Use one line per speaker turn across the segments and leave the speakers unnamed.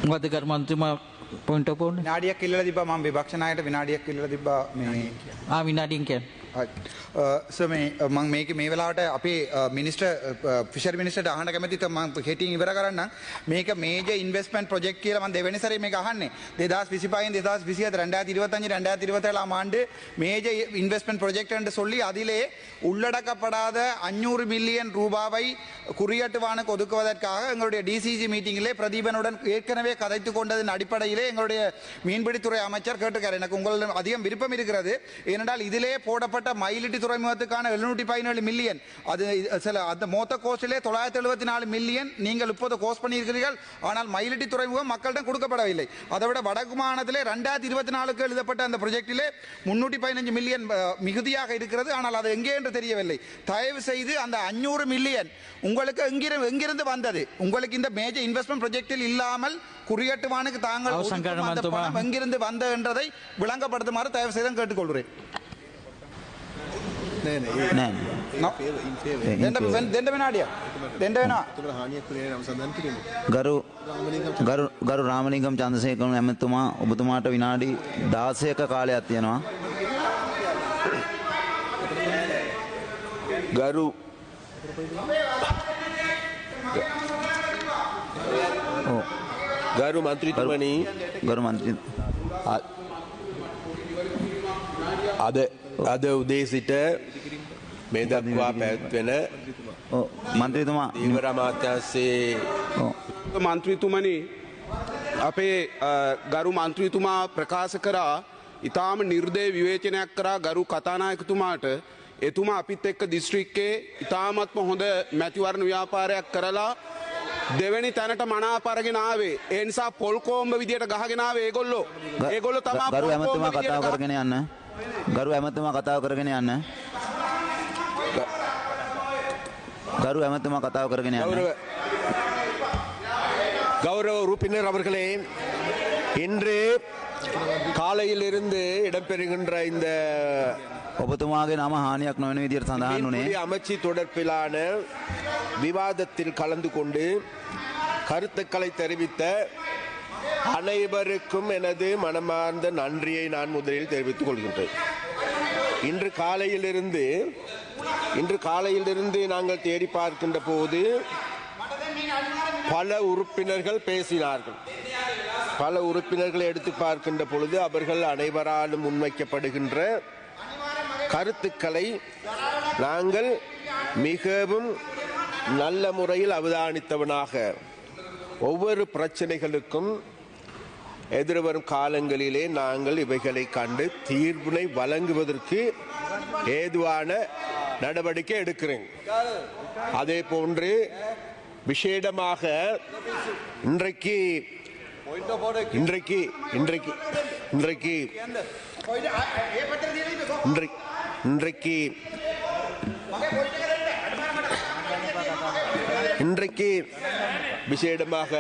මොකද කරු මන්ත්‍රීතුමා point of ඕනේ.
විනාඩියක් ඉල්ලලා තිබ්බා මම විපක්ෂ නායකට විනාඩියක් ඉල්ලලා තිබ්බා මේ
විනාඩියෙන් කියන්නේ.
සර් මම මේ වෙලාවට අපේ මිනිස්ටර් ෆිෂරි මිනිස්ටර්ට අහන්න කැමතියි මම හෙටින් ඉවර කරන්නම්. මේක මේජර් ඉන්වෙස්ට්මන්ට් ප්‍රොජෙක්ට් කියලා මම දෙවෙනි සැරේ මේක අහන්නේ. 2025 2027 2025 2027 ஆண்டு மேஜர் இன்வெஸ்ட்மெண்ட் ப்ரொஜெக்ட் என்று சொல்லி அதிலே உள்ளடக்கப்படாத 500 மில்லியன் ரூபாவை குறியீட்டுவானுக்கு ஒதுக்குவதற்காக எங்களுடைய டிசிசி மீட்டிங்கிலே பிரதீபனுடன் ஏற்கனவே கதைத்து கொண்டதன் அடிப்படையிலே எங்களுடைய மீன்பிடித்துறை அமைச்சர் கேட்டுக்கார். எனக்கு உங்களிடம் அதிகம் விருப்பம் இருக்கிறது. ஏனென்றால் இதிலே போடப்பட்ட மயிலிட்டி துறைமுகத்துக்கான 717 மில்லியன் அது சில அந்த மொத்த கோஸ்டிலே 974 மில்லியன் நீங்கள் இப்போது கோஸ்ட் பண்ணியிருக்கிறீர்கள். ஆனால் மயிலிட்டி துறைமுகம் மக்களிடம் கொடுக்கப்படவில்லை. அதை விட வடக்கு மாநிலத்திலே 2024 எழுதப்பட்ட அந்த ப்ரொஜெக்டிலே 315 மில்லியன் மிகுதியாக இருக்கிறது. ஆனால் அது எங்கே என்று தெரியவில்லை. தயவு செய்து அந்த 500 மில்லியன் உங்களுக்கு எங்கிருந்து வந்தது? உங்களுக்கு இந்த மேஜர் இன்வெஸ்ட்மெண்ட் ப்ரொஜெக்டில் இல்லாமல் குறியீட்டுவானுக்கு தாங்கள் எங்கிருந்து வந்த என்றதை விளங்கப்படுத்துமாறு தயவு செய்து கேட்டுக்கொள்கிறேன்.
ගරු රාමලිංගම් චන්ද්‍රසේකර ඇමතුමා ඔබතුමාට විනාඩි 16ක කාලයක් තියෙනවා.
ගරු මන්ත්‍රීතුමනි
ගරු මන්ත්‍රී
අද උදේ සිට මේ දක්වා පැවැත්වෙන
මන්ත්‍රීතුමා
දීවර අමාත්‍යාංශයේ
මන්ත්‍රීතුමනි අපේ ගරු මන්ත්‍රීතුමා ප්‍රකාශ කරා ඉතාම නිර්දය විවේචනයක් කරා ගරු කතානායකතුමාට එතුමා අපිත් එක්ක දිස්ත්‍රික්කයේ ඉතාමත්ම හොඳ මැතිවරණ ව්‍යාපාරයක් කරලා දෙවැනි තැනට මනාප අරගෙන ආවේ. ඒ නිසා පොල් කොම්බ විදියට ගහගෙන ආවේ ඒගොල්ලෝ තමයි
ගරු ඇමතුමා කතාව කරගෙන යන්න. ගරු ඇමතුමා කතාව කරගෙන යන්න. ගරු ඇමතුමා කතාව කරගෙන යන්න.
கௌரவ உறுப்பினர் அவர்களே, இன்று காலையிலிருந்து இடம்பெறுகின்ற இந்த
ඔබතුමාගේ නම හානියක් නොවන විදියට සඳහන් වුණේ
அமைச்சு தொடர்பிலான விவாதத்தில் கலந்து கொண்டு கருத்துக்களை தெரிவித்த அனைவருக்கும் எனது மனமார்ந்த நன்றியை நான் முதலில் தெரிவித்துக் கொள்கின்றேன். இன்று காலையிலிருந்து நாங்கள் தேடி பார்க்கின்ற போது பல உறுப்பினர்கள் பேசினார்கள். பல உறுப்பினர்களை எடுத்து பார்க்கின்ற பொழுது அவர்கள் அனைவராலும் முன்வைக்கப்படுகின்ற கருத்துக்களை நாங்கள் மிகவும் நல்ல முறையில் அவதானித்தவனாக ஒவ்வொரு பிரச்சனைகளுக்கும் எதிர்வரும் காலங்களிலே நாங்கள் இவைகளை கண்டு தீர்வினை வழங்குவதற்கு ஏதுவான நடவடிக்கை எடுக்கிறேன். அதே போன்று விசேடமாக இன்றைக்கு விசேடமாக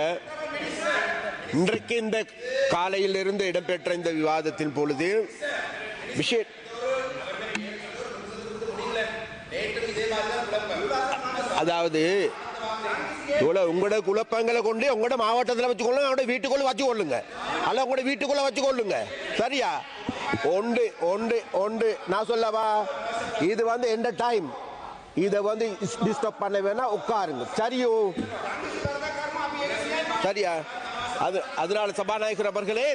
இன்றைக்கு இந்த காலையிலிருந்து இடம்பெற்ற இந்த விவாதத்தின் பொழுது அதாவது உங்களோட குழப்பங்களை கொண்டு உங்களோட மாவட்டத்தில் வச்சுக்கொள்ளுங்க, அவங்களோட வீட்டுக்குள்ள வச்சுக்கொள்ளுங்க, அல்ல உங்களோட வீட்டுக்குள்ள வச்சுக்கொள்ளுங்க. சரியா? ஒன்று நான் சொல்லவா, இது வந்து எந்த டைம் இதை வந்து டிஸ்டர்ப் பண்ண வேணா, உட்காருங்க. சரியோ? சரியா? அதனால சபாநாயகர் அவர்களே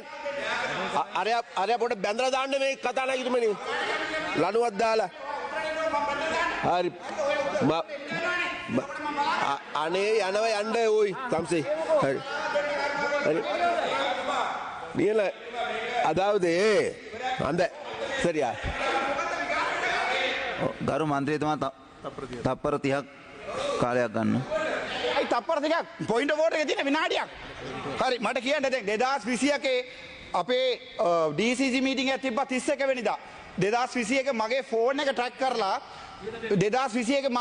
අරයා පොඩ බැඳලා දාන්න මේ කතානායකතුමනි ලණුවක් දාලා හරි අනේ යනවා යන්න ඕයි තම්සේ හරි හරි නියල அதாவது அந்த சரியா
ගරු මන්ත්‍රීතුමා තප්පර 30ක් කාලයක් ගන්න.
අයි තප්පර 30ක් පොයින්ට් වෝට් එකේ තියෙන විනාඩියක්. හරි මට කියන්න දැන් 2021 අපේ DCG මීටින් එකක් තිබ්බා 31 වෙනිදා. දෙදස් 21 මගේ ෆෝන් එක ට්‍රැක් කරලා 2021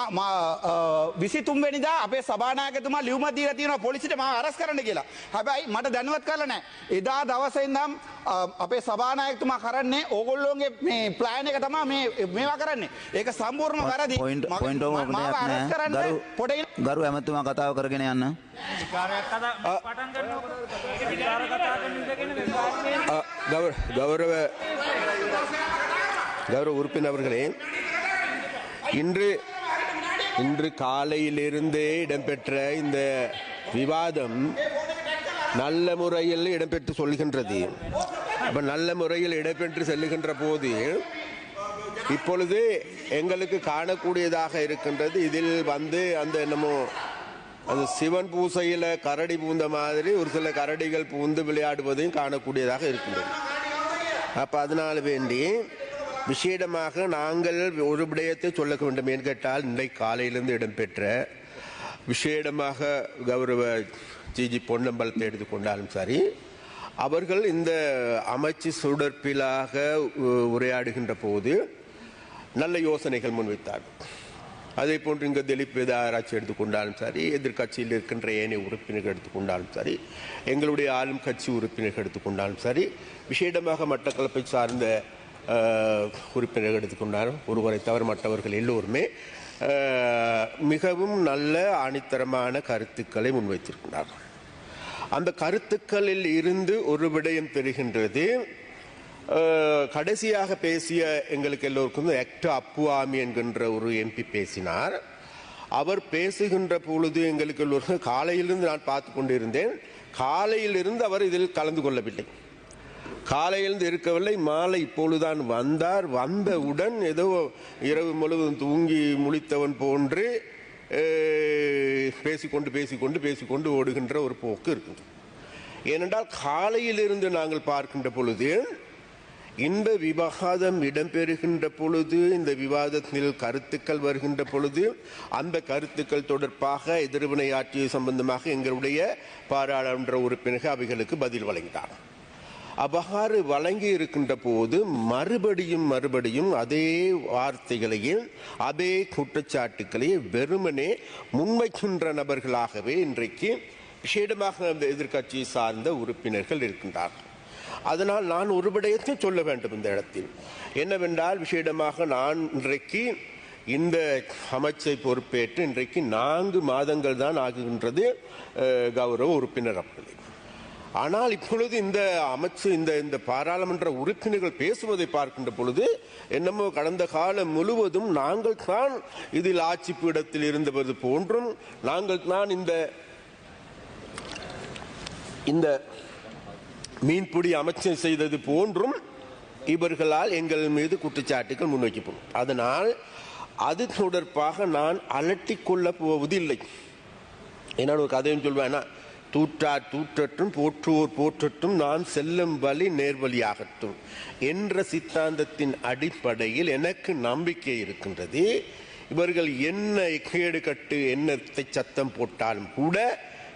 23 වෙනිදා අපේ සභානායකතුමා ලියුමක් දීලා තියෙනවා පොලිසියට මාව අරස් කරන්න කියලා. හැබැයි මට දැනුවත් කරලා නැහැ. එදා දවසේ ඉඳන් අපේ සභානායකතුමා කරන්නේ ඕගොල්ලෝගේ මේ ප්ලෑන් එක තමයි මේවා කරන්නේ. ඒක සම්පූර්ණ වැරදි.
පොයින්ට් ඔෆ්
මාව අරස් කරන්න පොඩේ
ගරු ඇමතුමා කතාව කරගෙන යන්න.
கௌரவ உறுப்பினர் அவர்களே, இன்று காலையிலிருந்தே இடம்பெற்ற இந்த விவாதம் நல்ல முறையில் இடம்பெற்று சொல்கின்றது. அப்ப நல்ல முறையில் இடம்பெற்று செல்லுகின்ற போது இப்பொழுது எங்களுக்கு காணக்கூடியதாக இருக்கின்றது, இதில் வந்து அந்த என்னமோ அந்த சிவன் பூசையில் கரடி பூந்த மாதிரி ஒரு சில கரடிகள் பூந்து விளையாடுவதையும் காணக்கூடியதாக இருக்கின்றது. அப்ப அதனால வேண்டி விசேடமாக நாங்கள் ஒரு விடயத்தை சொல்ல வேண்டும் என்று கேட்டால், இன்றைக்கு காலையிலிருந்து இடம்பெற்ற விசேடமாக கௌரவ ஜிஜி பொன்னம்பலத்தை எடுத்துக்கொண்டாலும் சரி, அவர்கள் இந்த அமைச்சு சுடற்பிலாக உரையாடுகின்ற போது நல்ல யோசனைகள் முன்வைத்தார்கள். அதே போன்று இங்கே திலீப் வேதாராய்ச்சி எடுத்துக்கொண்டாலும் சரி, எதிர்கட்சியில் இருக்கின்ற ஏனைய உறுப்பினர்கள் எடுத்துக்கொண்டாலும் சரி, எங்களுடைய ஆளும் கட்சி உறுப்பினர்கள் எடுத்துக்கொண்டாலும் சரி, விசேடமாக மட்டக்களப்பை சார்ந்த உறுப்பினர்கள் எடுத்துக்கொண்டாலும் ஒருவரை தவிர மற்றவர்கள் எல்லோருமே மிகவும் நல்ல ஆணித்தரமான கருத்துக்களை முன்வைத்திருக்கிறார்கள். அந்த கருத்துக்களில் இருந்து ஒரு விடயம் தெரிகின்றது. கடைசியாக பேசிய எங்களுக்கு எல்லோருக்கும் ஆக்டர் அப்புவாமி என்கின்ற ஒரு எம்பி பேசினார். அவர் பேசுகின்ற பொழுது எங்களுக்கு எல்லோருக்கும் காலையிலிருந்து நான் பார்த்து கொண்டிருந்தேன். காலையிலிருந்து அவர் இதில் கலந்து கொள்ளவில்லை. காலையிலிருந்து இருக்கவில்லை, மாலை இப்பொழுதுதான் வந்தார். வந்தவுடன் ஏதோ இரவு முழுவதும் தூங்கி முழித்தவன் போன்று பேசிக்கொண்டு ஓடுகின்ற ஒரு போக்கு இருக்குது. ஏனென்றால் காலையிலிருந்து நாங்கள் பார்க்கின்ற பொழுது, இந்த விவாதம் இடம்பெறுகின்ற பொழுது, இந்த விவாதத்தில் கருத்துக்கள் வருகின்ற பொழுது, அந்த கருத்துக்கள் தொடர்பாக எதிர்வினையாற்றிய சம்பந்தமாக எங்களுடைய பாராளுமன்ற உறுப்பினர்கள் அவைகளுக்கு பதில் வழங்கினார். அவ்வாறு வழங்கி இருக்கின்ற போது மறுபடியும் அதே வார்த்தைகளையும் அதே குற்றச்சாட்டுகளையும் வெறுமனே முன்வைக்கின்ற நபர்களாகவே இன்றைக்கு விசேடமாக அந்த எதிர்கட்சியை சார்ந்த உறுப்பினர்கள் இருக்கின்றார்கள். அதனால் நான் ஒரு விடயத்தை சொல்ல வேண்டும் இந்த இடத்தில். என்னவென்றால், விசேடமாக நான் இன்றைக்கு இந்த அமைச்சை பொறுப்பேற்று இன்றைக்கு 4 மாதங்கள் தான் ஆகுகின்றது கௌரவ உறுப்பினர் அவர்களே. ஆனால் இப்பொழுது இந்த அமைச்சு இந்த பாராளுமன்ற உறுப்பினர்கள் பேசுவதை பார்க்கின்ற பொழுது என்னமோ கடந்த காலம் முழுவதும் நாங்கள் தான் இதில் ஆட்சி பீடத்தில் இருந்தது போன்றும், நாங்கள் தான் இந்த மீன்பிடி அமைச்சை செய்தது போன்றும் இவர்களால் எங்கள் மீது குற்றச்சாட்டுகள் முன்வைக்கப்படும். அதனால் அது தொடர்பாக நான் அலட்டிக் கொள்ளப் போவதில்லை. என்ன ஒரு கதையும் சொல்வேன்னா, தூற்றார் தூற்றட்டும் போற்றுவோர் போற்றட்டும், நான் செல்லும் வழி நேர்வழியாகட்டும் என்ற சித்தாந்தத்தின் அடிப்படையில் எனக்கு நம்பிக்கை இருக்கின்றது. இவர்கள் என்ன கேடு கட்டு என்னத்தை சத்தம் போட்டாலும் கூட,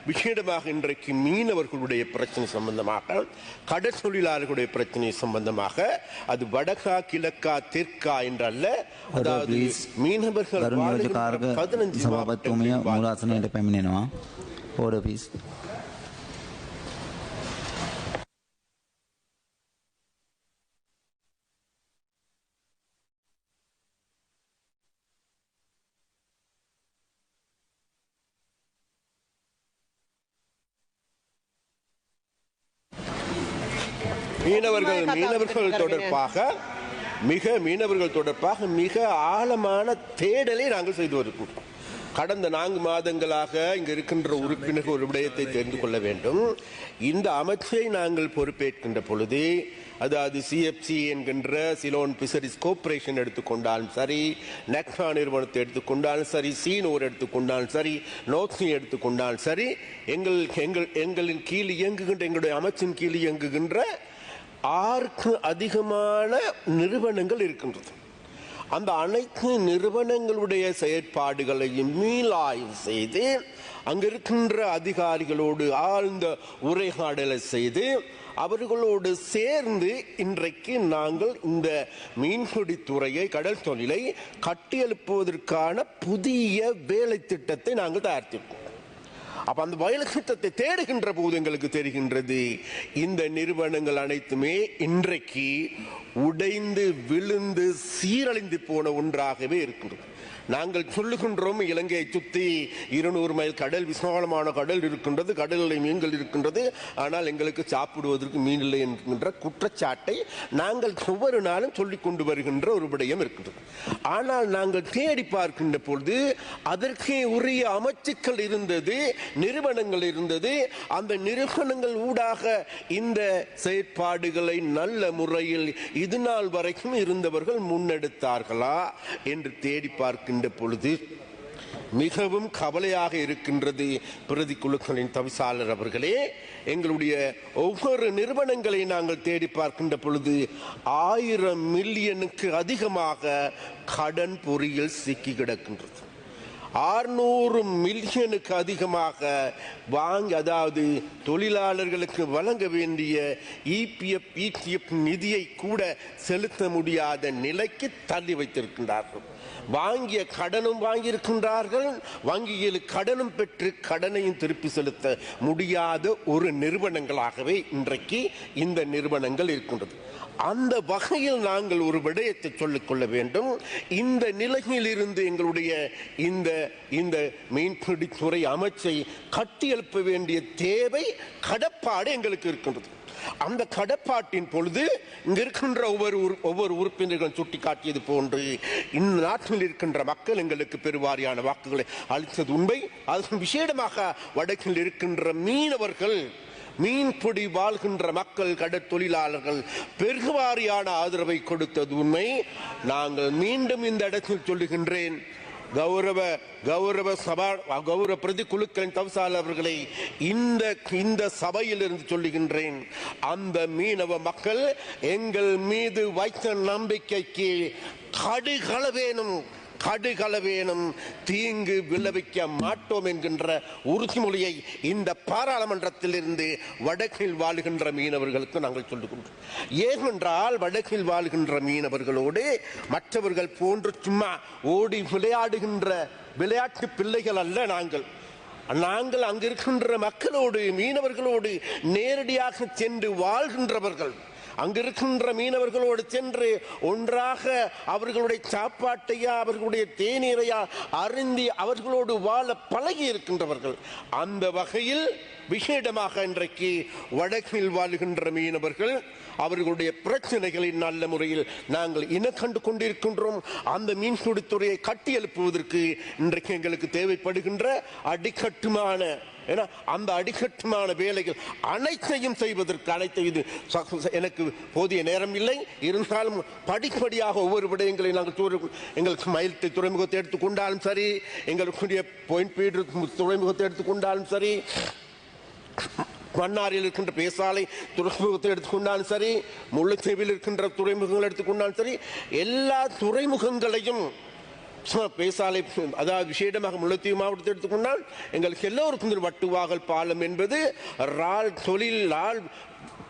விசேடமாக இன்றைக்கு மீனவர்களுடைய பிரச்சனை சம்பந்தமாக, கடற்தொழிலாளர்களுடைய பிரச்சனை சம்பந்தமாக, அது வடக்கா கிழக்கா தெற்கா என்றல்ல, அதாவது மீனவர்கள் 15 மீனவர்கள் தொடர்பாக மிக ஆழமான தேடலை நாங்கள் செய்து வருகிறோம். கடந்த 4 மாதங்களாக இங்கு இருக்கின்ற உறுப்பினர்கள் ஒரு விடயத்தை தெரிந்து கொள்ள வேண்டும். இந்த அமைச்சை நாங்கள் பொறுப்பேற்கின்ற பொழுது, அதாவது சிஎஃப்சி என்கின்ற சிலோன் பிஷரிஸ் கோர்பரேஷன் எடுத்துக்கொண்டாலும் சரி, நெக்ஸா நிறுவனத்தை எடுத்துக்கொண்டாலும் சரி, சீனோர் எடுத்துக்கொண்டாலும் சரி, நோக்ஸி எடுத்துக்கொண்டாலும் சரி, எங்களின் கீழ் இயங்குகின்ற, எங்களுடைய அமைச்சின் கீழ் இயங்குகின்ற 6க்கு அதிகமான நிறுவனங்கள் இருக்கின்றது. அந்த அனைத்து நிறுவனங்களுடைய செயற்பாடுகளையும் மீளாய்வு செய்து அங்கிருக்கின்ற அதிகாரிகளோடு ஆழ்ந்த உரையாடலை செய்து அவர்களோடு சேர்ந்து இன்றைக்கு நாங்கள் இந்த மீன்பிடித்துறையை கடல் தொழிலை கட்டியெழுப்புவதற்கான புதிய வேலை திட்டத்தை நாங்கள் தயாரித்திருக்கோம். அப்ப அந்த வேலை திட்டத்தை தேடுகின்ற போது எங்களுக்கு தெரிகின்றது இந்த நிறுவனங்கள் அனைத்துமே இன்றைக்கு உடைந்து விழுந்து சீரழிந்து போன ஒன்றாகவே இருக்கின்றது. நாங்கள் சொல்லுகின்றோம் இலங்கையை சுற்றி 200 மைல் கடல், விசாலமான கடல் இருக்கின்றது, கடலில் மீன்கள் இருக்கின்றது, ஆனால் எங்களுக்கு சாப்பிடுவதற்கு மீன் இல்லை என்கின்ற குற்றச்சாட்டை நாங்கள் ஒவ்வொரு நாளும் சொல்லிக் கொண்டு வருகின்ற ஒரு விடயம் இருக்கின்றது. ஆனால் நாங்கள் தேடி பார்க்கின்ற பொழுது அதற்கே உரிய அமைச்சுக்கள் இருந்தது, நிறுவனங்கள் இருந்தது. அந்த நிறுவனங்கள் ஊடாக இந்த செயற்பாடுகளை நல்ல முறையில் இது நாள் வரைக்கும் இருந்தவர்கள் முன்னெடுத்தார்களா என்று தேடி பார்க்கின்ற பொழுது மிகவும் கவலையாக இருக்கின்றது. பிரதி குழுக்களின் தவிசாளர் அவர்களே, எங்களுடைய ஒவ்வொரு நிறுவனங்களை நாங்கள் தேடி பார்க்கின்ற பொழுது 1000 மில்லியனுக்கு அதிகமாக கடன் பொறியில் சிக்கி கிடக்கின்றது. 600 மில்லியனுக்கு அதிகமாக வாங்கி, அதாவது தொழிலாளர்களுக்கு வழங்க வேண்டிய EPF நிதியை கூட செலுத்த முடியாத நிலைக்கு தள்ளி வைத்திருக்கின்றார்கள். வாங்கிய கடனும் வாங்கியிருக்கின்றார்கள், வங்கியில் கடனும் பெற்று கடனையும் திருப்பி செலுத்த முடியாத ஒரு நிறுவனங்களாகவே இன்றைக்கு இந்த நிறுவனங்கள் இருக்கின்றது. அந்த வகையில் நாங்கள் ஒரு விடயத்தை சொல்லிக்கொள்ள வேண்டும். இந்த நிலையில் இருந்து எங்களுடைய இந்த மீன்பிடித்துறை அமைச்சை கட்டியெழுப்ப வேண்டிய தேவை, கடப்பாடு எங்களுக்கு இருக்கின்றது. அந்த கடப்பாட்டின் பொழுது இங்க இருக்கின்ற ஒவ்வொரு உறுப்பினர்கள் சுட்டிக்காட்டியது போன்று இந்த நாட்டில் இருக்கின்ற மக்கள் எங்களுக்கு பெருவாரியான வாக்குகளை அளித்தது உண்மை. அது விசேடமாக வடக்கில் இருக்கின்ற மீனவர்கள், மீன்பிடி வாழ்கின்ற மக்கள், கடற்தொழிலாளர்கள் பெருவாரியான ஆதரவை கொடுத்தது உண்மை. நாங்கள் மீண்டும் இந்த இடத்தில் சொல்லுகின்றேன், கௌரவ பிரதி குழுக்களின் தவிசாளர் அவர்களை இந்த சபையில் இருந்து சொல்லுகின்றேன், அந்த மீனவ மக்கள் எங்கள் மீது வைத்த நம்பிக்கைக்கு கடுகளவேனும் தீங்கு விளைவிக்க மாட்டோம் என்கின்ற உறுதிமொழியை இந்த பாராளுமன்றத்தில் இருந்து வடக்கில் வாழ்கின்ற மீனவர்களுக்கு நாங்கள் சொல்லுகின்றோம். ஏனென்றால் வடக்கில் வாழ்கின்ற மீனவர்களோடு மற்றவர்கள் போன்று சும்மா ஓடி விளையாடுகின்ற விளையாட்டு பிள்ளைகள் அல்ல. நாங்கள் அங்கிருக்கின்ற மக்களோடு, மீனவர்களோடு நேரடியாக சென்று வாழ்கின்றவர்கள். அங்கிருக்கின்ற மீனவர்களோடு சென்று ஒன்றாக அவர்களுடைய சாப்பாட்டையா அவர்களுடைய தேநீரையா அருந்தி அவர்களோடு வாழ பழகி இருக்கின்றவர்கள். அந்த வகையில் விசேடமாக இன்றைக்கு வடக்கில் வாழ்கின்ற மீனவர்கள் அவர்களுடைய பிரச்சனைகளை நல்ல முறையில் நாங்கள் இனக்கண்டு கொண்டிருக்கின்றோம். அந்த மீன்பிடித்துறையை கட்டியெழுப்புவதற்கு இன்றைக்கு எங்களுக்கு தேவைப்படுகின்ற அடிக்கட்டுமான அந்த அடிக்கட்டுமான வேலைகள் அனைத்தையும் செய்வதற்கு இது எனக்கு போதிய நேரம் இல்லை. இருந்தாலும் படிப்படியாக ஒவ்வொரு விடயங்களை நாங்கள் எங்களுக்கு மயில்ட்டை துறைமுகத்தை எடுத்துக்கொண்டாலும் சரி, எங்களுடைய பாயிண்ட் பீடு துறைமுகத்தை எடுத்துக்கொண்டாலும் சரி, மன்னாரில் இருக்கின்ற பேசாலை துறைமுகத்தை எடுத்துக்கொண்டாலும் சரி, முல்லைத்தீவில் இருக்கின்ற துறைமுகங்கள் எடுத்துக்கொண்டாலும் சரி, எல்லா துறைமுகங்களையும் பேசாலை, அதாவது விசேடமாக முல்லைத்தீவு மாவட்டத்தை எடுத்துக்கொண்டால் எங்களுக்கு எல்லோருக்கும் வட்டுவாகல் பாலம் என்பது தொழில்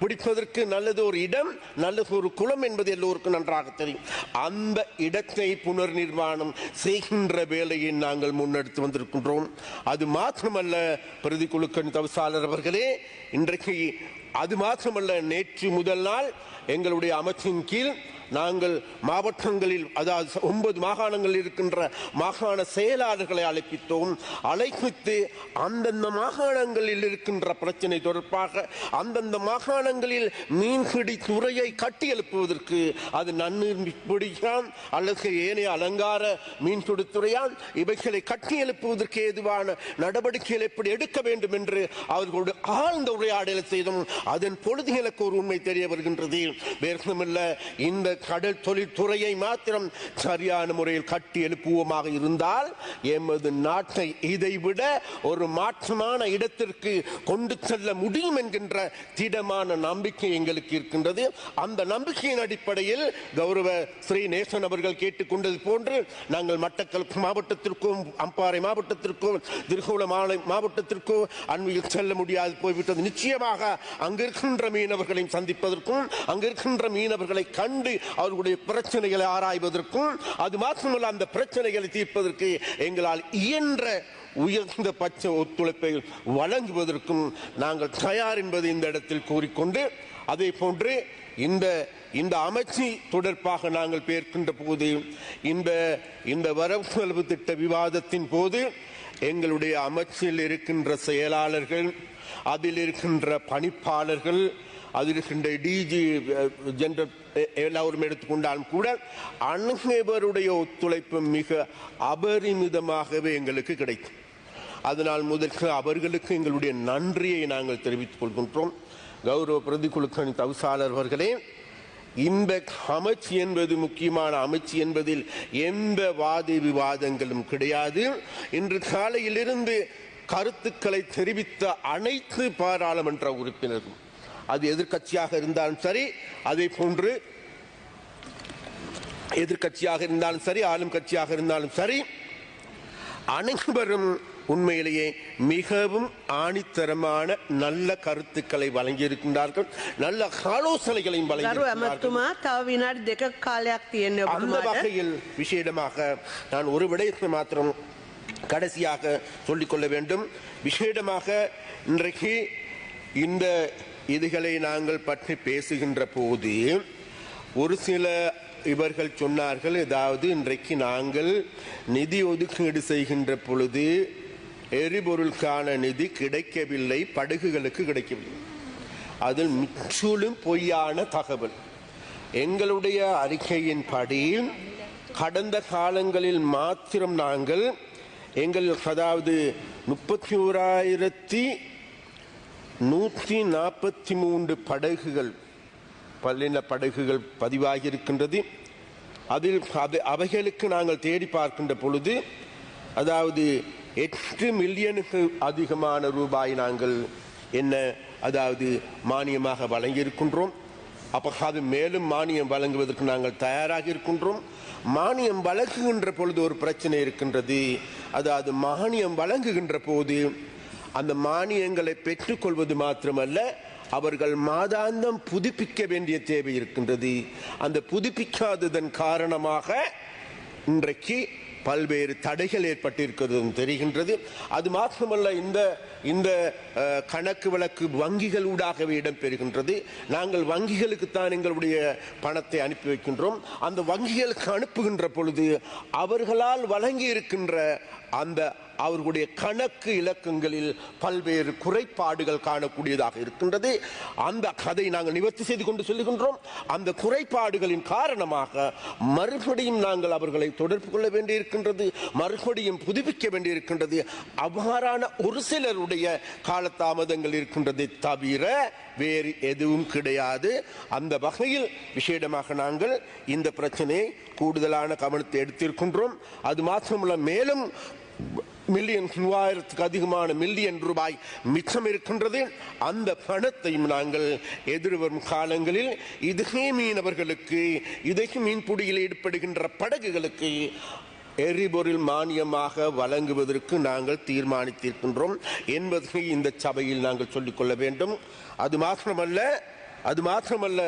பிடிப்பதற்கு நல்லது ஒரு இடம், நல்லது ஒரு குளம் என்பது எல்லோருக்கும் நன்றாக தெரியும். அந்த இடத்தை புனர் நிர்மாணம் செய்கின்ற வேலையை நாங்கள் முன்னெடுத்து வந்திருக்கின்றோம். அது மாத்திரமல்ல பிரதி குழுக்களின் தவிசாளர் அவர்களே, இன்றைக்கு அது மாத்திரமல்ல, நேற்று முதல் நாள் எங்களுடைய அமைச்சின் கீழ் நாங்கள் மாவட்டங்களில், அதாவது 9 மாகாணங்களில் இருக்கின்ற மாகாண செயலாளர்களை அழைப்பித்து அந்தந்த மாகாணங்களில் இருக்கின்ற பிரச்சனை தொடர்பாக அந்தந்த மாகாணங்களில் மீன்பிடி துறையை கட்டியெழுப்புவதற்கு, அது நன்னீர்பிடியான் அல்லது ஏனைய அலங்கார மீன்பிடி துறையால் இவைகளை கட்டியெழுப்புவதற்கு ஏதுவான நடவடிக்கைகள் எப்படி எடுக்க வேண்டும் என்று அவர்களோடு ஆழ்ந்த உரையாடலை செய்தோம். அதன் பொழுது எனக்கு ஒரு உண்மை தெரிய வருகின்றது. வேறுமில்ல, இந்த கடல் தொழில்துறையை மாத்திரம் சரியான முறையில் கட்டி எழுப்புவோமாக இருந்தால் எமது நாட்டை இதைவிட ஒரு மாற்றமான இடத்திற்கு கொண்டு செல்ல முடியும் என்கின்ற திடமான நம்பிக்கை எங்களுக்கு இருக்கின்றது. அந்த நம்பிக்கையின் அடிப்படையில் கௌரவ ஸ்ரீ நேசன் அவர்கள் கேட்டுக்கொண்டது போன்று நாங்கள் மட்டக்களப்பு மாவட்டத்திற்கும் அம்பாறை மாவட்டத்திற்கும் திருகோணமலை மாவட்டத்திற்கும் அண்மையில் செல்ல முடியாது போய்விட்டது. நிச்சயமாக அங்கிருக்கின்ற மீனவர்களையும் சந்திப்பதற்கும் அங்கிருக்கின்ற மீனவர்களை கண்டு அவர்களுடைய பிரச்சனைகளை ஆராய்வதற்கும் அது மாத்திரமல்ல அந்த பிரச்சனைகளை தீர்ப்பதற்கு எங்களால் இயன்ற உயர்ந்த பட்ச ஒத்துழைப்பை வழங்குவதற்கும் நாங்கள் தயார் என்பதை இந்த இடத்தில் கூறிக்கொண்டு, அதே போன்று இந்த அமைச்சு தொடர்பாக நாங்கள் பேர்க்கின்ற போது இந்த வரவு செலவு திட்ட விவாதத்தின் போது எங்களுடைய அமைச்சில் இருக்கின்ற செயலாளர்கள், அதில் இருக்கின்ற பணிப்பாளர்கள், அதில் இருக்கின்ற டிஜி ஜெனரல் எல்லாரும் எடுத்துக்கொண்டாலும் கூட அனைவருடைய ஒத்துழைப்பு மிக அபரிமிதமாகவே எங்களுக்கு கிடைக்கும். அதனால் முதற்கு அவர்களுக்கு எங்களுடைய நன்றியை நாங்கள் தெரிவித்துக் கொள்கின்றோம். கௌரவ பிரதிக்குழுக்களின் தவிசாளர் அவர்களே, இந்த அமைச்சு என்பது முக்கியமான அமைச்சு என்பதில் எந்த வாத விவாதங்களும் கிடையாது. இன்று காலையிலிருந்து கருத்துக்களை தெரிவித்த அனைத்து பாராளுமன்ற உறுப்பினரும், அது எதிர்க்கட்சியாக இருந்தாலும் சரி, அதே போன்று எதிர்க்கட்சியாக இருந்தாலும் சரி, ஆளும் கட்சியாக இருந்தாலும் சரி, அனைவரும் உண்மையிலேயே மிகவும் ஆணித்தரமான நல்ல கருத்துக்களை வழங்கியிருக்கின்றார்கள், நல்ல ஆலோசனைகளையும் வழங்கியிருக்கிறார்கள். அந்த வகையில் விசேடமாக நான் ஒரு விடயத்தை மாத்திரம் கடைசியாக சொல்லிக்கொள்ள வேண்டும். விசேடமாக இன்றைக்கு இந்த இதுகளை நாங்கள் பற்றி பேசுகின்ற போது ஒரு சில இவர்கள் சொன்னார்கள், அதாவது இன்றைக்கு நாங்கள் நிதி ஒதுக்கீடு செய்கின்ற பொழுது எரிபொருளுக்கான நிதி கிடைக்கவில்லை, படகுகளுக்கு கிடைக்கவில்லை. அதில் முற்றிலும் பொய்யான தகவல். எங்களுடைய அறிக்கையின்படி கடந்த காலங்களில் மாத்திரம் நாங்கள் அதாவது 31,143 படகுகள், பல்லின படகுகள் பதிவாகி இருக்கின்றது. அதில் அவைகளுக்கு நாங்கள் தேடி பார்க்கின்ற பொழுது அதாவது 8 மில்லியனுக்கு அதிகமான ரூபாய் நாங்கள் அதாவது மானியமாக வழங்கியிருக்கின்றோம். அப்போ அது மேலும் மானியம் வழங்குவதற்கு நாங்கள் தயாராக இருக்கின்றோம். மானியம் வழங்குகின்ற பொழுது ஒரு பிரச்சனை இருக்கின்றது. அதாவது மானியம் வழங்குகின்ற போது அந்த மானியங்களை பெற்றுக்கொள்வது மாத்திரமல்ல, அவர்கள் மாதாந்தம் புதுப்பிக்க வேண்டிய தேவை இருக்கின்றது. அந்த புதுப்பிக்காததன் காரணமாக இன்றைக்கு பல்வேறு தடைகள் ஏற்பட்டிருக்கிறது தெரிகின்றது. அது மாத்திரமல்ல, இந்த கணக்கு வழக்கு வங்கிகளூடாகவே இடம்பெறுகின்றது. நாங்கள் வங்கிகளுக்குத்தான் எங்களுடைய பணத்தை அனுப்பி வைக்கின்றோம். அந்த வங்கிகளுக்கு அனுப்புகின்ற பொழுது அவர்களால் வழங்கி இருக்கின்ற அந்த அவர்களுடைய கணக்கு இலக்கங்களில் பல்வேறு குறைபாடுகள் காணக்கூடியதாக இருக்கின்றது. அந்த கதை நாங்கள் நிவர்த்தி செய்து கொண்டு சொல்லுகின்றோம். அந்த குறைபாடுகளின் காரணமாக மறுபடியும் நாங்கள் அவர்களை தொடர்பு கொள்ள வேண்டியிருக்கின்றது, மறுபடியும் புதுப்பிக்க வேண்டியிருக்கின்றது. அவ்வாறான ஒரு சிலருடைய காலதாமதங்கள் இருக்கின்றதை தவிர வேறு எதுவும் கிடையாது. அந்த வகையில் விசேடமாக நாங்கள் இந்த பிரச்சனையை கூடுதலான கவனத்தை எடுத்திருக்கின்றோம். அது மாத்திரமல்ல, மேலும் மில்லியன் 3000க்கு அதிகமான மில்லியன் ரூபாய் மிச்சம் இருக்கின்றது. அந்த பணத்தையும் நாங்கள் எதிர்வரும் காலங்களில் இதே மீனவர்களுக்கு, இதே மீன்பிடியில் ஈடுபடுகின்ற படகுகளுக்கு எரிபொருள் மானியமாக வழங்குவதற்கு நாங்கள் தீர்மானித்திருக்கின்றோம் என்பதை இந்த சபையில் நாங்கள் சொல்லிக்கொள்ள வேண்டும். அது மாத்திரமல்ல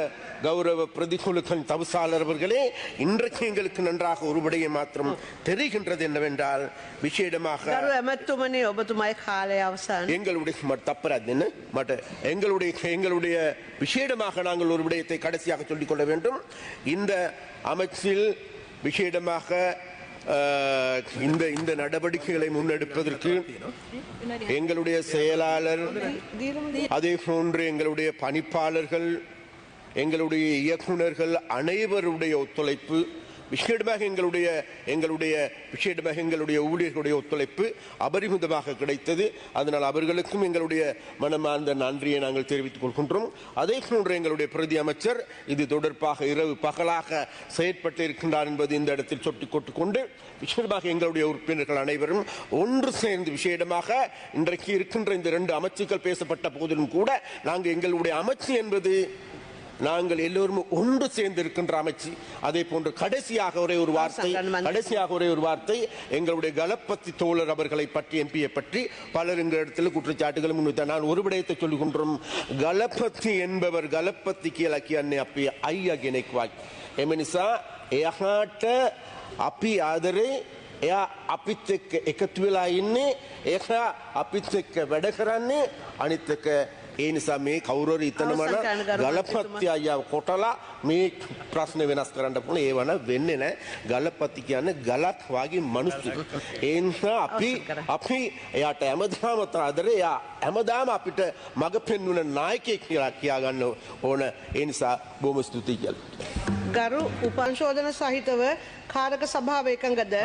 கௌரவ பிரதிகுழுக்கள் தவிசாளர் அவர்களே, இன்றைக்கு எங்களுக்கு நன்றாக ஒரு விடயம் மாத்திரம் தெரிகின்றது என்னவென்றால், விசேடமாக எங்களுடைய விசேடமாக நாங்கள் ஒரு விடயத்தை கடைசியாக சொல்லிக்கொள்ள வேண்டும். இந்த அமைச்சில் விசேடமாக இந்த நடவடிக்கைகளை முன்னெடுப்பதற்கு எங்களுடைய செயலாளர், அதே போன்று எங்களுடைய பணிப்பாளர்கள், எங்களுடைய இயக்குநர்கள் அனைவருடைய ஒத்துழைப்பு விசேடமாக எங்களுடைய ஊழியர்களுடைய ஒத்துழைப்பு அபரிமிதமாக கிடைத்தது. அதனால் அவர்களுக்கும் எங்களுடைய மனமார்ந்த நன்றியை நாங்கள் தெரிவித்துக் கொள்கின்றோம். அதே போன்று எங்களுடைய பிரதி அமைச்சர் இது தொடர்பாக இரவு பகலாக செயற்பட்டு இருக்கின்றார் என்பது இந்த இடத்தில் சுட்டிக் கொண்டு விசேடமாக எங்களுடைய உறுப்பினர்கள் அனைவரும் ஒன்று சேர்ந்து விசேடமாக இன்றைக்கு இருக்கின்ற இந்த 2 அமைச்சுக்கள் பேசப்பட்ட போதிலும் கூட நாங்கள் எங்களுடைய அமைச்சு என்பது நாங்கள் எல்லோரும் ஒன்று சேர்ந்து இருக்கின்ற அமைச்சு. அதே போன்று கடைசியாக ஒரே ஒரு வார்த்தை எங்களுடைய கலப்பத்தி தோழர் அவர்களை பற்றி எம்பியை பற்றி பலர் எங்கள் இடத்துல குற்றச்சாட்டுகளும் முன்வைத்தார். நான் ஒரு விடயத்தை சொல்லுகின்றோம். கலப்பத்தி என்பவர் கலப்பத்தி කියලාකියන්නේ අපි අයියා කෙනෙක්වත් එම නිසා එයාට අපි ආදරේ එයා අපිත් එක්ක එකතු වෙලා ඉන්නේ එයා අපිත් එක්ක වැඩ කරන්නේ අනිත් එක ඒ නිසා මේ කවුරුහරි හිතනවනම් ගලපත්ති අයියා කොටලා මේ ප්‍රශ්න වෙනස් කරන්න පුළුවන්. ඒ වන වෙන්නේ නැහැ. ගලපත්ති කියන්නේ ගලක් වගේ මිනිස්සු. ඒ නිසා අපි එයාට හැමදාම ආදරේ. එයා හැමදාම අපිට මඟ පෙන්වන නායකයෙක් කියලා කියා ගන්න ඕන. ඒ නිසා බොහොම ස්තුතියි කියලා.
ගරු උපංශෝධන සහිතව කාරක සභාව එකඟද?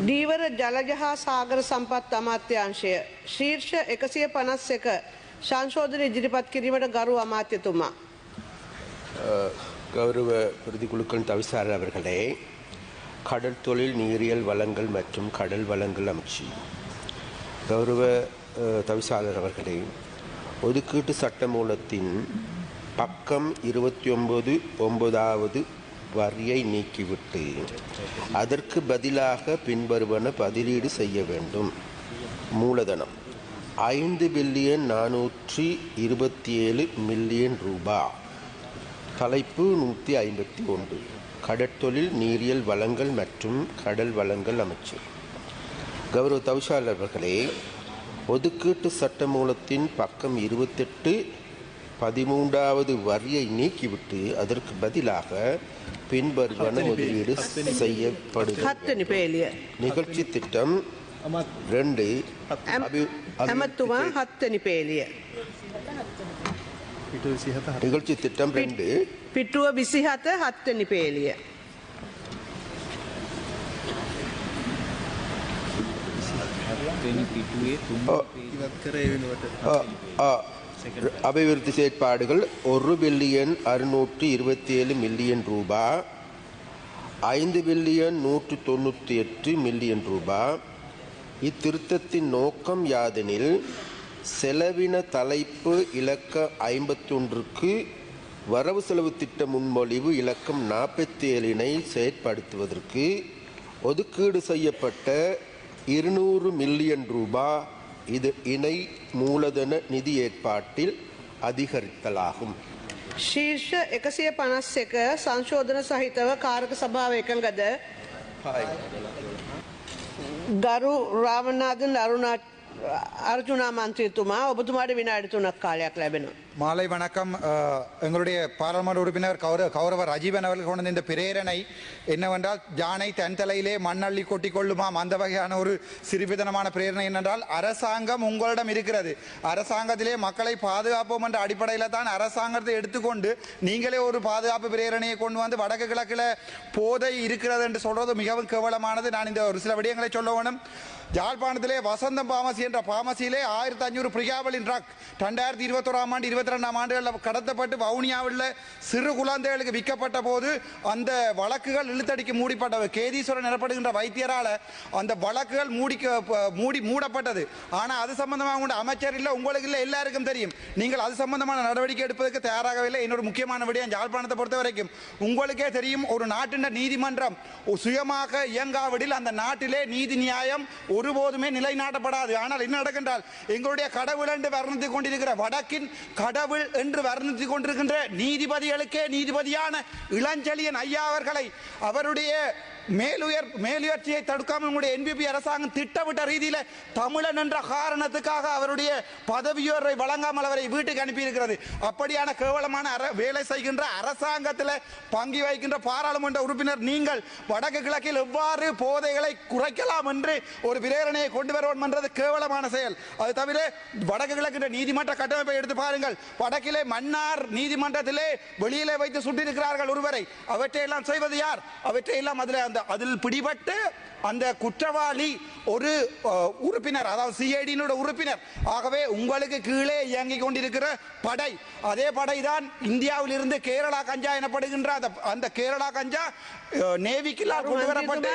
දීවර ජලජ හා සාගර සම්පත් අමාත්‍යාංශය ශීර්ෂ 151 සංශෝධන ඉදිරිපත් කිරීමට ගරු අමාත්‍යතුමා.
கௌரவ பிரதிக்குழுக்கள் தவிசாளர் அவர்களே, கடல் தொழில் நீரியல் வளங்கள் மற்றும் கடல் வளங்கள் அமைச்சு கௌரவ தவிசாளர் அவர்களே, ஒதுக்கீட்டு சட்டமூலத்தின் பக்கம் 29 வரியை நீக்கிவிட்டு அதற்கு பதிலாக பின்வருவன பதிலீடு செய்ய வேண்டும். மூலதனம் 5,427,000,000 ரூபாய். தலைப்பு 151 கடற்தொழில் நீரியல் வளங்கள் மற்றும் கடல் வளங்கள் அமைச்சு. கௌரவ தவிசாளர் அவர்களே, ஒதுக்கீட்டு சட்டமூலத்தின் பக்கம் 28 13வது வரியை நீக்கிவிட்டு அதற்கு பதிலாக பின்வருவன முதலீடு செய்யப்படுகிறது. நிகழ்ச்சி திட்டம் 2
ඇමතුමා 7 පේලිය.
நிகழ்ச்சி திட்டம் 2
පිටුව 27 7 පේලිය.
அபிவிருத்தி செயற்பாடுகள் 1,627,000,000 ரூபாய், 5,198,000,000 ரூபாய். இத்திருத்தத்தின் நோக்கம் யாதெனில் செலவின தலைப்பு இலக்க 51க்கு வரவு செலவு திட்ட முன்மொழிவு இலக்கம் 47 செயற்படுத்துவதற்கு ஒதுக்கீடு செய்யப்பட்ட 200 மில்லியன் ரூபாய் இது இணை மூலதன நிதி ஏற்பாட்டில் அதிகரித்தலாகும்.
ශීර්ෂ 151 සංශෝධන සහිතව කාරක සභාව එකඟද? ගරු රාමනාදන් அர்ஜுனா மந்திரித்துமா ஒபத்துமாடு வினாடி 3ක් කාලයක් ලැබෙනවා.
மாலை வணக்கம். எங்களுடைய பாராளுமன்ற உறுப்பினர் கௌரவ ராஜீவன் அவர்கள் கொண்ட இந்த பிரேரணை என்னவென்றால், யானை தன் தலையிலே மண்ணள்ளி கொட்டி கொள்ளுமாம் அந்த வகையான ஒரு சிறுபிதனமான பிரேரணை. என்னென்றால், அரசாங்கம் உங்களிடம் இருக்கிறது, அரசாங்கத்திலே மக்களை பாதுகாப்போம் என்ற அடிப்படையில் தான் அரசாங்கத்தை எடுத்துக்கொண்டு நீங்களே ஒரு பாதுகாப்பு பிரேரணையை கொண்டு வந்து வடக்கு கிழக்கில் போதை இருக்கிறது என்று சொல்றது மிகவும் கேவலமானது. நான் இந்த ஒரு சில விடயங்களை சொல்ல வேணும். யாழ்ப்பாணத்திலே வசந்தம் பாமசி என்ற பாமசியிலே 1500 பிரியாவலின் ட்ரக் 2021ஆம் ஆண்டு 22ஆம் ஆண்டுகளில் கடத்தப்பட்டு வவுனியாவில் சிறு குழந்தைகளுக்கு விற்கப்பட்ட போது அந்த வழக்குகள் இழுத்தடிக்கு மூடிப்பட்டது. கேதீஸ்வரன் எனப்படுகின்ற வைத்தியரால் அந்த வழக்குகள் மூடப்பட்டது. ஆனால் அது சம்பந்தமாக உங்கள் அமைச்சர் இல்லை, உங்களுக்கு இல்லை, எல்லாருக்கும் தெரியும். நீங்கள் அது சம்பந்தமான நடவடிக்கை எடுப்பதற்கு தயாராகவில்லை. இன்னொரு முக்கியமான விடயம், யாழ்ப்பாணத்தை பொறுத்த வரைக்கும் உங்களுக்கே தெரியும், ஒரு நாட்டின் நீதிமன்றம் சுயமாக இயங்காவிடில் அந்த நாட்டிலே நீதி நியாயம் ஒருபோதுமே நிலைநாட்டப்படாது. ஆனால் என்ன நடக்கின்றால், எங்களுடைய கடவுள் என்று வர்ணித்துக் கொண்டிருக்கிற வடக்கின் கடவுள் என்று வர்ணித்துக் கொண்டிருக்கின்ற நீதிபதிகளுக்கே நீதிபதியான இளஞ்செழியன் ஐயா அவர்களை அவருடைய மேலுயர்ச்சியை தடுக்காமல் உங்களுடைய என்பிபி அரசாங்கம் திட்டமிட்ட ரீதியில் தமிழன் என்ற காரணத்துக்காக அவருடைய பதவியோரை வழங்காமல் அவரை வீட்டுக்கு அனுப்பியிருக்கிறது. அப்படியான கேவலமான வேலை செய்கின்ற அரசாங்கத்தில் பங்கு வகிக்கின்ற பாராளுமன்ற உறுப்பினர் நீங்கள் வடக்கு கிழக்கில் எவ்வாறு போதைகளை குறைக்கலாம் என்று ஒரு பிரேரணையை கொண்டு வருவோம் என்றது கேவலமான செயல். அது தவிர வடக்கு கிழக்கு நீதிமன்ற கட்டமைப்பை எடுத்து பாருங்கள். வடக்கிலே மன்னார் நீதிமன்றத்திலே வெளியிலே வைத்து சுட்டிருக்கிறார்கள் ஒருவரை. அவற்றையெல்லாம் செய்வது யார்? அவற்றையெல்லாம் அதில் பிடிபட்டு அந்த குற்றவாளி ஒரு உறுப்பினர், அதாவது சிஐடியினோட உறுப்பினர். ஆகவே உங்களுக்கு கீழே இயங்கிக் கொண்டிருக்கிற படை, அதே படை தான் இந்தியாவில் இருந்து கேரளா கஞ்சா எனப்படுகின்ற அந்த கேரளா கஞ்சா நேவிக்கிலால் கொண்டு வரப்பட்டு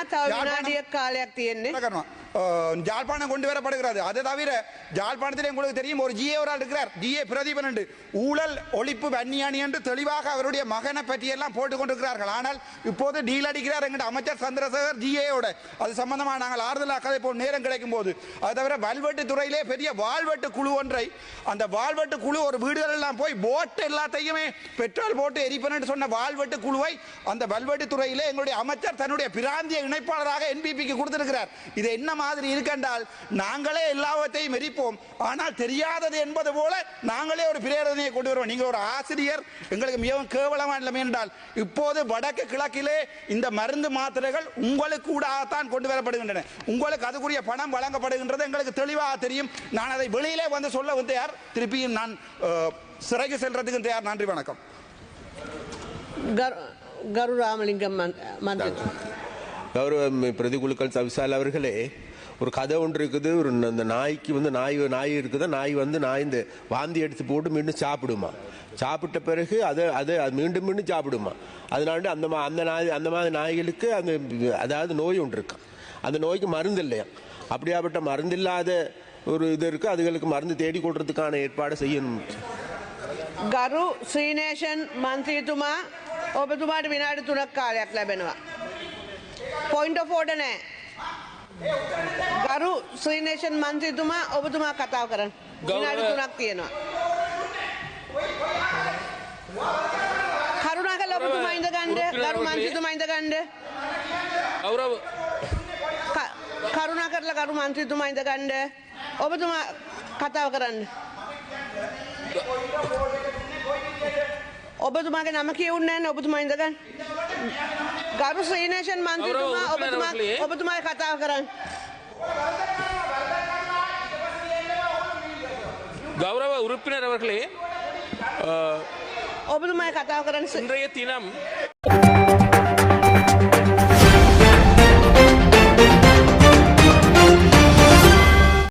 ஜாழ்ப்பாணம் கொண்டு வரப்படுகிறது. அதை தவிர ஜாழ்ப்பாணத்தில் உங்களுக்கு தெரியும் ஒரு ஜிஏ ஒரு ஆள் இருக்கிறார், ஜிஏ பிரதீபன் என்று ஊழல் ஒழிப்பு வன்னியானி என்று தெளிவாக அவருடைய மகனை பற்றியெல்லாம் போட்டுக் கொண்டிருக்கிறார்கள். ஆனால் இப்போது டீல் அடிக்கிறார் என்கிற அமைச்சர் சந்திரசேகர் ஜிஏயோட. அது சம்பந்தமாக நாங்கள் ஆறுதலாக கதை போல் நேரம் கிடைக்கும் போது. அது தவிர வல்வெட்டு துறையிலே பெரிய வாழ்வெட்டு குழு ஒன்றை, அந்த வாழ்வெட்டு குழு ஒரு வீடுகள் எல்லாம் போய் போட்டு எல்லாத்தையுமே பெட்ரோல் போட்டு எரிப்பேன் சொன்ன வாழ்வெட்டு குழுவை அந்த வல்வெட்டு துறையிலே எங்களுடைய அமைச்சர் தன்னுடைய பிராந்திய இணைப்பாளராக என்பிபிக்கு கொடுத்திருக்கிறார். இது என்ன மாதிரி இருக்கின்றால் நாங்களே எல்லாவற்றையும் எரிப்போம், ஆனால் தெரியாதது என்பது போல நாங்களே ஒரு பிரேரணையை கொண்டு வருவோம். நீங்கள் ஒரு ஆசிரியர், எங்களுக்கு மிகவும் கேவலமான என்றால் இப்போது வடக்கு கிழக்கிலே இந்த மருந்து மாத்திரைகள் உங்களுக்கு கூடத்தான் கொண்டு வரப்படுகின்றன. உங்களுக்கு அதுக்குரிய பணம் வழங்கப்படுகின்றது எங்களுக்கு தெளிவாக தெரியும். நான் அதை வெளியிலே வந்து சொல்ல தயார், திருப்பியும் நான் சிறைக்கு செல்றதுக்கு தயார். நன்றி, வணக்கம்.
ගරු රාමලිංගම් මන්ත්‍රී
கௌரவ பிரதிகுழுக்கள் சவிசால் அவர்களே, ஒரு கதை ஒன்று இருக்குது. ஒரு அந்த நாய்க்கு வந்து நாய் இருக்குது. நாய் வந்து இந்த வாந்தி எடுத்து போட்டு மீண்டும் சாப்பிடுமா. சாப்பிட்ட பிறகு அதை மீண்டும் மீண்டும் சாப்பிடுமா. அதனால அந்த மாதிரி நாய்களுக்கு அதாவது நோய் ஒன்று இருக்கு. அந்த நோய்க்கு மருந்து இல்லையா. அப்படியாப்பட்ட மருந்து இல்லாத ஒரு இது இருக்கு. அதுகளுக்கு மருந்து தேடி கொடுறதுக்கான ஏற்பாடு செய்யணும்.
ගරු ශ්‍රීනේෂන් මන්ත්‍රීතුමා ඔබතුමාට විනාඩි 3ක් කාලයක් ලැබෙනවා. පොයින්ට් ඔෆ් ඕඩර් නැහැ. ගරු ශ්‍රීනේෂන් මන්ත්‍රීතුමා ඔබතුමා කතාව කරන්න. විනාඩි 3ක් තියෙනවා. කරුණාකරලා ඔබතුමා ඉඳ ගන්න. ගරු මන්ත්‍රීතුමා ඉඳ ගන්න. කරුණාකරලා ගරු මන්ත්‍රීතුමා ඉඳ ගන්න. ඔබතුමා කතාව කරන්න. ඔබතුමාගේ නම කියවුන්නේ නැහැ. ඔබතුමා ඉඳ ගන්න. ගරු ශ්‍රීනේෂන් මන්ත්‍රීතුමා ඔබතුමාගේ කතාව කරන්න.
கௌரவ உறுப்பினர் அவர்களே,
ඔබතුමාගේ කතාව කරන්න.
இன்றைய தினம்